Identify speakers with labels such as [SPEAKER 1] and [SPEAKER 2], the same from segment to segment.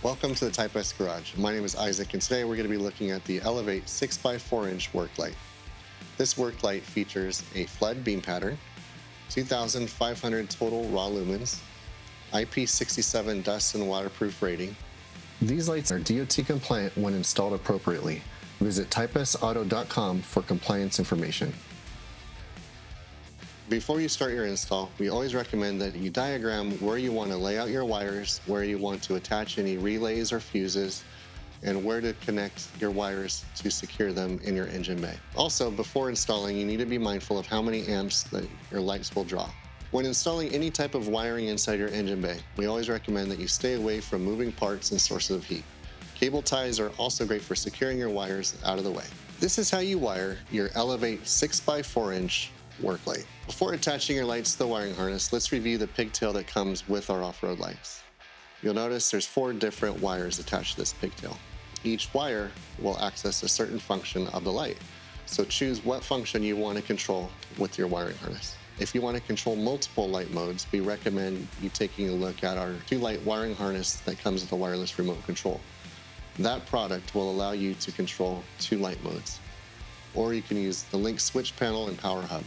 [SPEAKER 1] Welcome to the Type S Garage. My name is Isaac, and today we're going to be looking at the Elevate 6x4-inch work light. This work light features a flood beam pattern, 2,500 total raw lumens, IP67 dust and waterproof rating. These lights are DOT compliant when installed appropriately. Visit typesauto.com for compliance information. Before you start your install, we always recommend that you diagram where you want to lay out your wires, where you want to attach any relays or fuses, and where to connect your wires to secure them in your engine bay. Also, before installing, you need to be mindful of how many amps that your lights will draw. When installing any type of wiring inside your engine bay, we always recommend that you stay away from moving parts and sources of heat. Cable ties are also great for securing your wires out of the way. This is how you wire your Elevate 6x4-inch work light. Before attaching your lights to the wiring harness, let's review the pigtail that comes with our off-road lights. You'll notice there's 4 different wires attached to this pigtail. Each wire will access a certain function of the light, so choose what function you want to control with your wiring harness. If you want to control multiple light modes, we recommend you taking a look at our 2-light wiring harness that comes with a wireless remote control. That product will allow you to control 2 light modes. Or you can use the Link switch panel and power hub.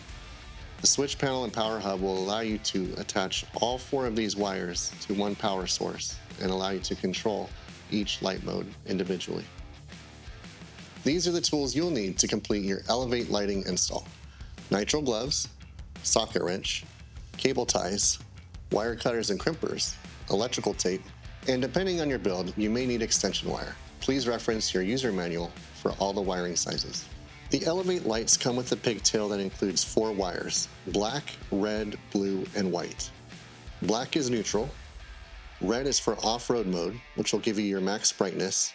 [SPEAKER 1] The switch panel and power hub will allow you to attach all 4 of these wires to one power source and allow you to control each light mode individually. These are the tools you'll need to complete your Elevate lighting install: nitrile gloves, socket wrench, cable ties, wire cutters and crimpers, electrical tape, and depending on your build, you may need extension wire. Please reference your user manual for all the wiring sizes. The Elevate lights come with a pigtail that includes 4 wires: black, red, blue, and white. Black is neutral. Red is for off-road mode, which will give you your max brightness.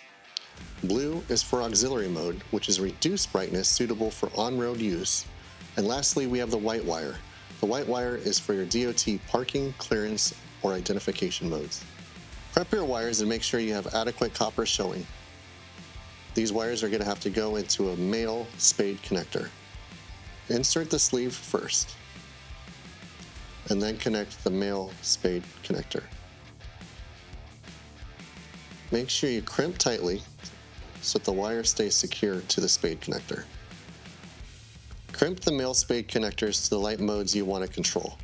[SPEAKER 1] Blue is for auxiliary mode, which is reduced brightness suitable for on-road use. And lastly, we have the white wire. The white wire is for your DOT parking, clearance, or identification modes. Prep your wires and make sure you have adequate copper showing. These wires are going to have to go into a male spade connector. Insert the sleeve first, and then connect the male spade connector. Make sure you crimp tightly so that the wire stays secure to the spade connector. Crimp the male spade connectors to the light modes you want to control.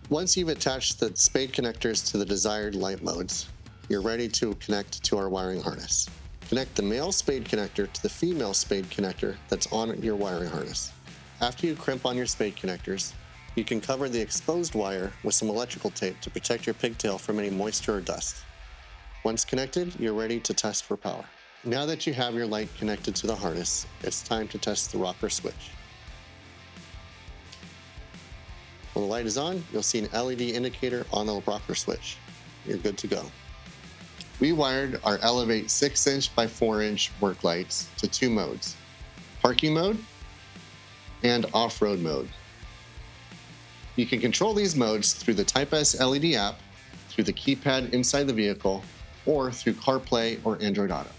[SPEAKER 1] Once you've attached the spade connectors to the desired light modes, you're ready to connect to our wiring harness. Connect the male spade connector to the female spade connector that's on your wiring harness. After you crimp on your spade connectors, you can cover the exposed wire with some electrical tape to protect your pigtail from any moisture or dust. Once connected, you're ready to test for power. Now that you have your light connected to the harness, it's time to test the rocker switch. When the light is on, you'll see an LED indicator on the rocker switch. You're good to go. We wired our Elevate 6-inch by 4-inch work lights to 2 modes: parking mode and off-road mode. You can control these modes through the Type S LED app, through the keypad inside the vehicle, or through CarPlay or Android Auto.